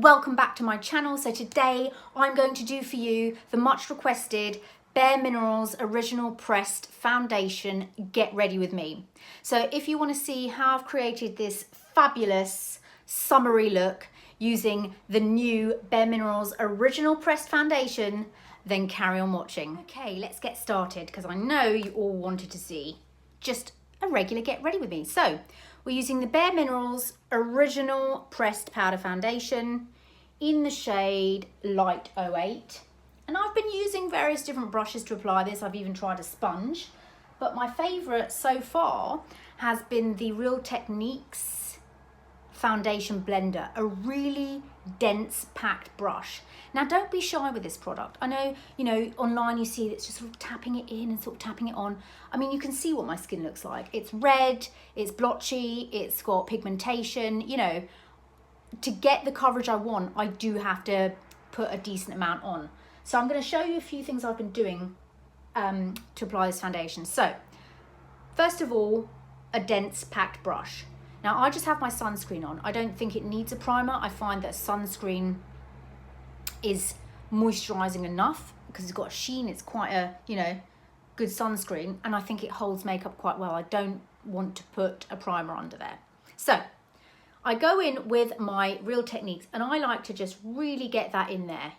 welcome back to my channel. So today I'm going to do for you the much requested BareMinerals Original Pressed Foundation Get Ready With Me. So if you want to see how I've created this fabulous summery look using the new BareMinerals Original Pressed Foundation, then carry on watching. Okay, let's get started because I know you all wanted to see just a regular Get Ready With Me. So we're using the BareMinerals Original Pressed Powder Foundation in the shade Light 08. And I've been using various different brushes to apply this. I've even tried a sponge. But my favourite so far has been the Real Techniques Foundation Blender, a really dense packed brush. Now don't be shy with this product. I know, online you see it's just sort of tapping it in and sort of tapping it on. I mean, you can see what my skin looks like. It's red, it's blotchy, it's got pigmentation, to get the coverage I want, I do have to put a decent amount on. So I'm going to show you a few things I've been doing to apply this foundation. So first of all, a dense packed brush. Now I just have my sunscreen on. I don't think it needs a primer. I find that sunscreen is moisturizing enough because it's got a sheen. It's quite a, good sunscreen, and I think it holds makeup quite well. I don't want to put a primer under there. So I go in with my Real Techniques and I like to just really get that in there,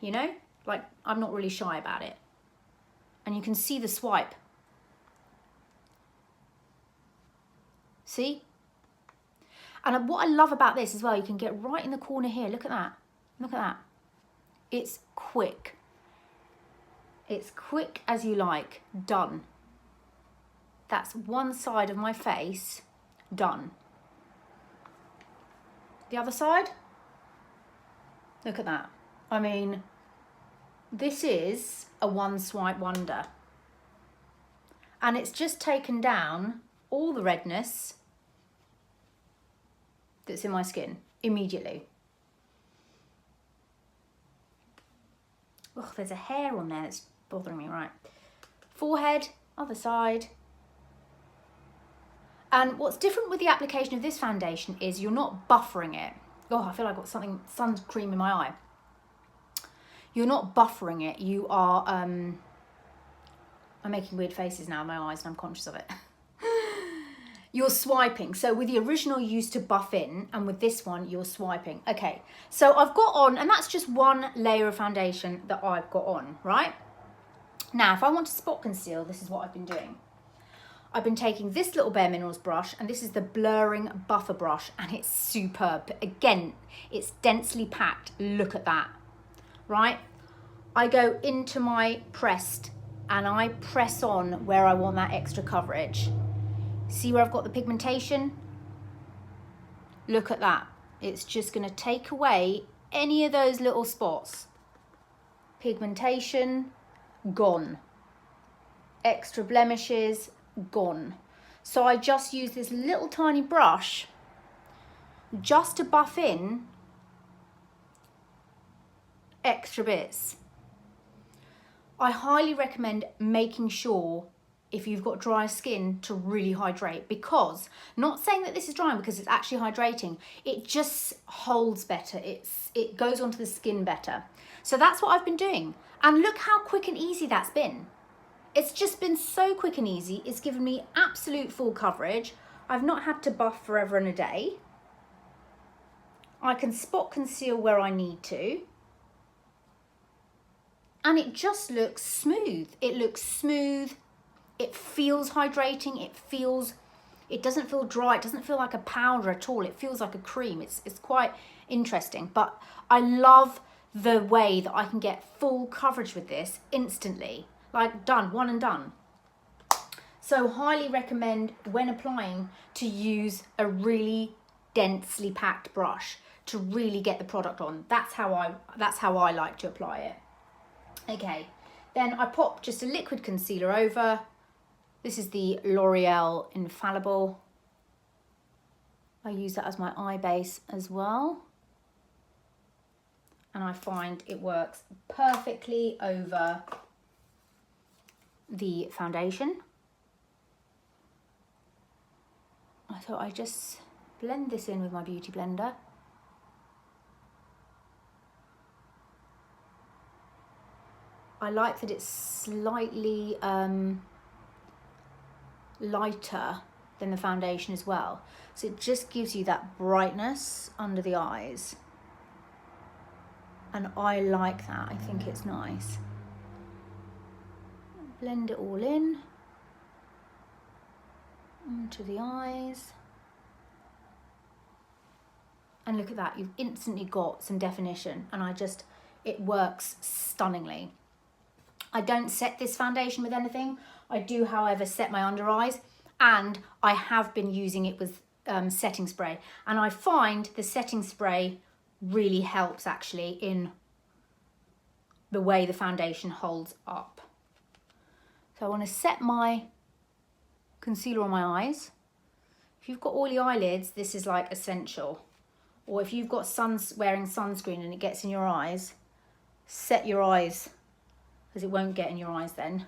like I'm not really shy about it. And you can see the swipe. See? And what I love about this as well, you can get right in the corner here. Look at that. Look at that. It's quick. It's quick as you like. Done. That's one side of my face. Done. The other side. Look at that. I mean, this is a one swipe wonder. And it's just taken down all the redness that's in my skin immediately. Oh, there's a hair on there that's bothering me, right? Forehead, other side. And what's different with the application of this foundation is you're not buffering it. Oh, I feel like I've got something, sun cream in my eye. You're not buffering it. You are, I'm making weird faces now in my eyes and I'm conscious of it. You're swiping. So with the original you used to buff in, and with this one you're swiping. Okay, so I've got on, and that's just one layer of foundation that I've got on, right? Now, if I want to spot conceal, this is what I've been doing. I've been taking this little BareMinerals brush, and this is the blurring buffer brush, and it's superb. Again, it's densely packed. Look at that, right? I go into my pressed, and I press on where I want that extra coverage. See where I've got the pigmentation? Look at that. It's just going to take away any of those little spots. Pigmentation, gone. Extra blemishes, gone. So I just use this little tiny brush just to buff in extra bits. I highly recommend making sure, if you've got dry skin, to really hydrate, because, not saying that this is drying, because it's actually hydrating, it just holds better, it goes onto the skin better. So that's what I've been doing, and look how quick and easy that's been. It's just been so quick and easy. It's given me absolute full coverage. I've not had to buff forever and a day. I can spot conceal where I need to, and it just looks smooth. It looks smooth. It feels hydrating. It doesn't feel dry. It doesn't feel like a powder at all. It feels like a cream. It's quite interesting. But I love the way that I can get full coverage with this instantly. Like done, one and done. So highly recommend when applying to use a really densely packed brush to really get the product on. That's how I like to apply it. Okay, then I pop just a liquid concealer over. This is the L'Oreal Infallible. I use that as my eye base as well. And I find it works perfectly over the foundation. I thought I'd just blend this in with my beauty blender. I like that it's slightly lighter than the foundation as well. So it just gives you that brightness under the eyes. And I like that, I think it's nice. Blend it all in onto the eyes. And look at that, you've instantly got some definition, and it works stunningly. I don't set this foundation with anything. I do, however, set my under eyes, and I have been using it with setting spray. And I find the setting spray really helps actually in the way the foundation holds up. So I want to set my concealer on my eyes. If you've got oily eyelids, this is like essential. Or if you've got wearing sunscreen and it gets in your eyes, set your eyes, because it won't get in your eyes then.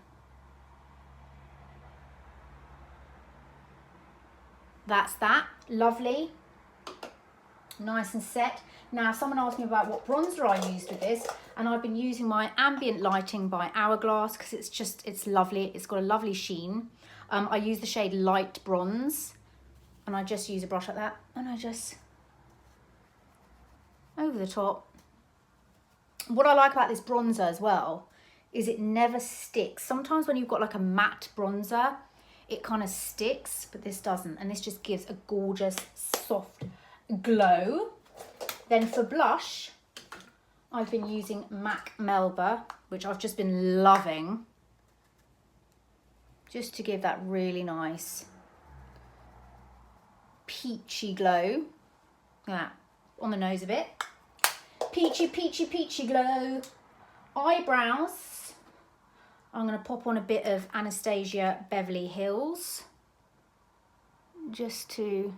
That's that, lovely, nice and set. Now, someone asked me about what bronzer I used with this, and I've been using my Ambient Lighting by Hourglass because it's lovely. It's got a lovely sheen. I use the shade Light Bronze, and I just use a brush like that, and I just over the top. What I like about this bronzer as well is it never sticks. Sometimes when you've got like a matte bronzer, it kind of sticks, but this doesn't, and this just gives a gorgeous soft glow. Then for blush, I've been using MAC Melba, which I've just been loving, just to give that really nice peachy glow. Look at that, on the nose a bit. Peachy, peachy, peachy glow. Eyebrows, I'm going to pop on a bit of Anastasia Beverly Hills, just to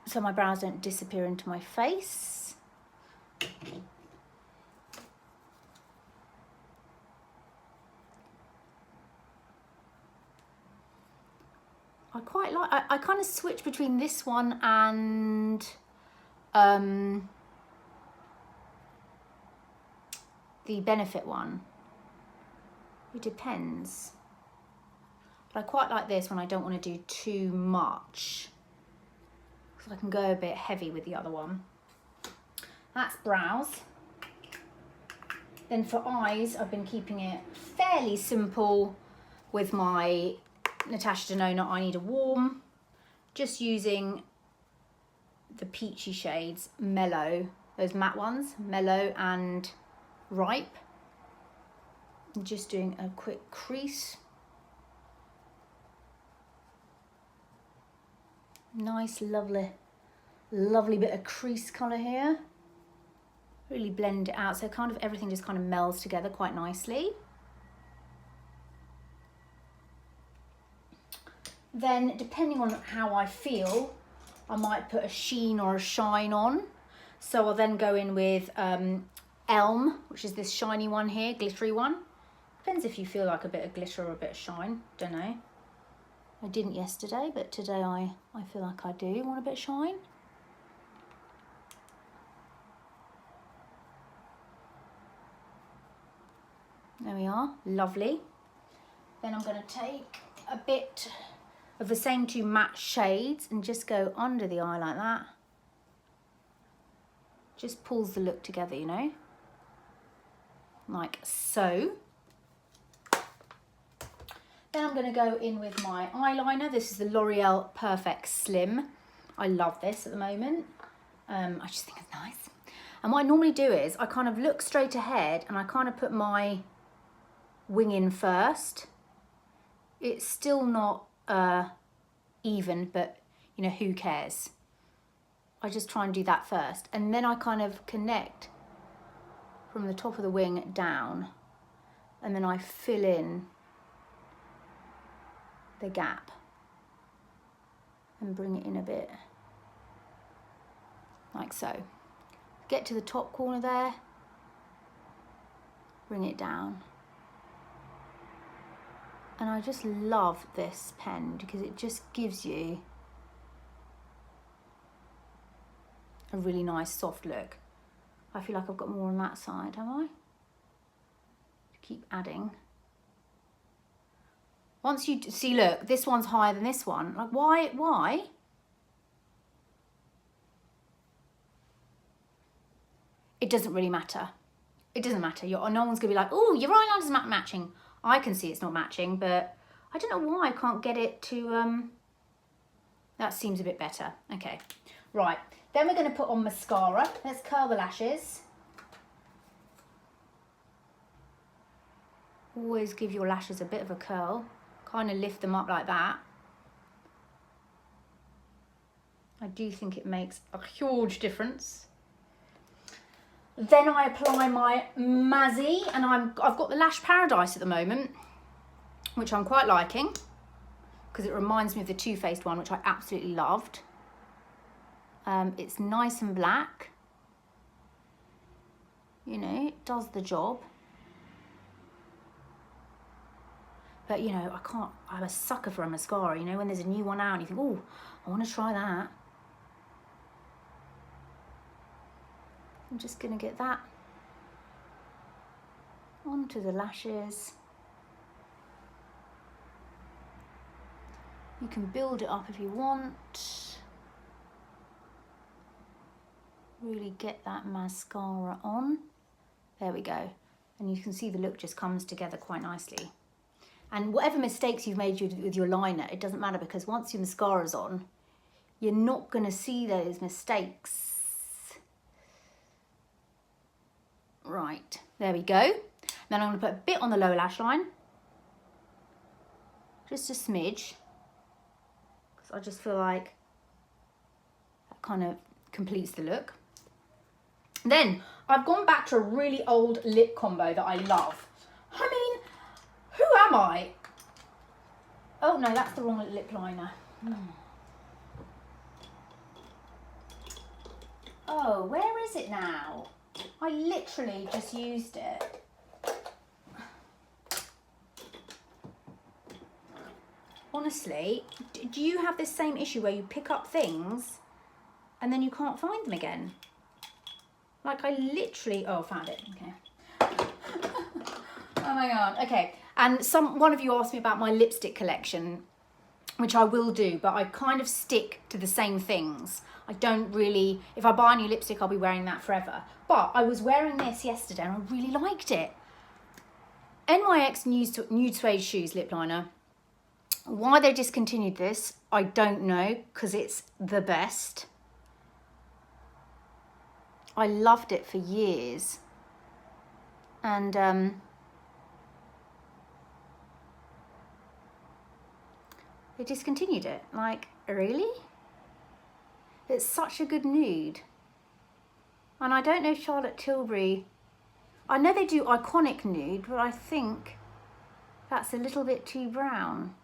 so my brows don't disappear into my face. I quite like, I kind of switch between this one and the Benefit one. It depends. But I quite like this when I don't want to do too much, because I can go a bit heavy with the other one. That's brows. Then for eyes, I've been keeping it fairly simple with my Natasha Denona I Need a Warm, just using the peachy shades, Mellow, those matte ones, Mellow and Ripe. I'm just doing a quick crease. Nice, lovely bit of crease colour here. Really blend it out, so kind of everything just kind of melds together quite nicely. Then, depending on how I feel, I might put a sheen or a shine on. So I'll then go in with Elm, which is this shiny one here, glittery one. Depends if you feel like a bit of glitter or a bit of shine, don't know. I didn't yesterday, but today I feel like I do want a bit of shine. There we are, lovely. Then I'm going to take a bit of the same two matte shades and just go under the eye like that. Just pulls the look together, you know, like so. Then I'm going to go in with my eyeliner. This is the L'Oreal Perfect Slim. I love this at the moment. I just think it's nice. And what I normally do is I kind of look straight ahead and I kind of put my wing in first. It's still not even, but you know, who cares? I just try and do that first, and then I kind of connect from the top of the wing down, and then I fill in the gap and bring it in a bit like so. Get to the top corner there, bring it down. And I just love this pen because it just gives you a really nice soft look. I feel like I've got more on that side, have I? Keep adding. Once you see, look, this one's higher than this one. Like, why? It doesn't really matter. It doesn't matter. No one's gonna be like, oh, your eyeliner's not matching. I can see it's not matching, but I don't know why I can't get it to, that seems a bit better. Okay, right. Then we're gonna put on mascara. Let's curl the lashes. Always give your lashes a bit of a curl. Kind of lift them up like that. I do think it makes a huge difference. Then I apply my Mazzy, and I've got the Lash Paradise at the moment, which I'm quite liking because it reminds me of the Too Faced one, which I absolutely loved. It's nice and black. You know, it does the job. But, you know, I'm a sucker for a mascara. You know, when there's a new one out and you think, oh, I want to try that. I'm just going to get that onto the lashes. You can build it up if you want. Really get that mascara on. There we go. And you can see the look just comes together quite nicely. And whatever mistakes you've made with your liner, it doesn't matter, because once your mascara's on, you're not going to see those mistakes. Right, there we go. Then I'm going to put a bit on the lower lash line. Just a smidge. Because I just feel like that kind of completes the look. Then I've gone back to a really old lip combo that I love. I mean, who am I? Oh no, that's the wrong lip liner. Oh, where is it now? I literally just used it. Honestly, do you have this same issue where you pick up things and then you can't find them again? Like I literally, oh, found it, okay. Oh my God, okay. And one of you asked me about my lipstick collection, which I will do, but I kind of stick to the same things. I don't really, if I buy a new lipstick, I'll be wearing that forever. But I was wearing this yesterday and I really liked it. NYX Nude Suede Shoes lip liner. Why they discontinued this, I don't know, because it's the best. I loved it for years. And they discontinued it. Like, really? It's such a good nude. And I don't know if Charlotte Tilbury, I know they do iconic nude, but I think that's a little bit too brown.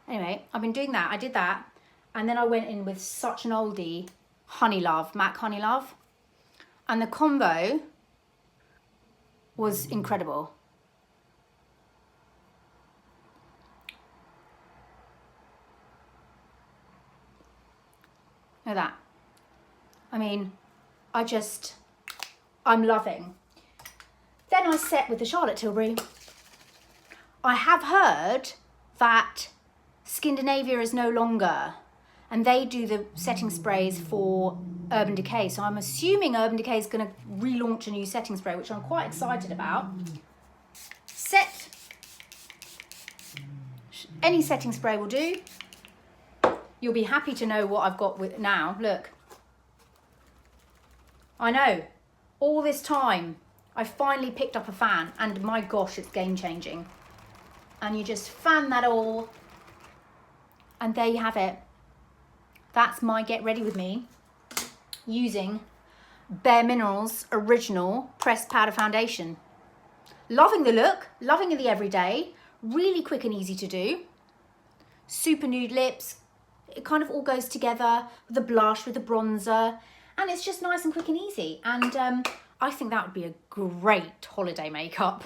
Anyway, I've been doing that. I did that. And then I went in with such an oldie, Honeylove, MAC Honeylove. And the combo was incredible. Look at that. I mean, I'm loving. Then I set with the Charlotte Tilbury. I have heard that Skindinavia is no longer, and they do the setting sprays for Urban Decay. So I'm assuming Urban Decay is going to relaunch a new setting spray, which I'm quite excited about. Any setting spray will do. You'll be happy to know what I've got with now. Look. I know. All this time, I finally picked up a fan, and my gosh, it's game changing. And you just fan that all, and there you have it. That's my Get Ready With Me using BareMinerals Original Pressed Powder Foundation. Loving the look, loving the everyday, really quick and easy to do. Super nude lips. It kind of all goes together with the blush, with the bronzer, and it's just nice and quick and easy. And I think that would be a great holiday makeup.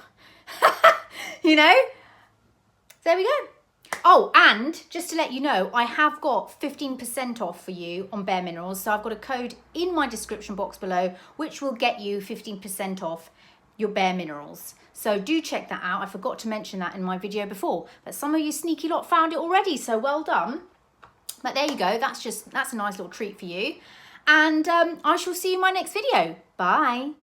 You know? There we go. Oh, and just to let you know, I have got 15% off for you on BareMinerals. So I've got a code in my description box below, which will get you 15% off your BareMinerals. So do check that out. I forgot to mention that in my video before, but some of you sneaky lot found it already, so well done. But there you go, that's a nice little treat for you. And I shall see you in my next video. Bye.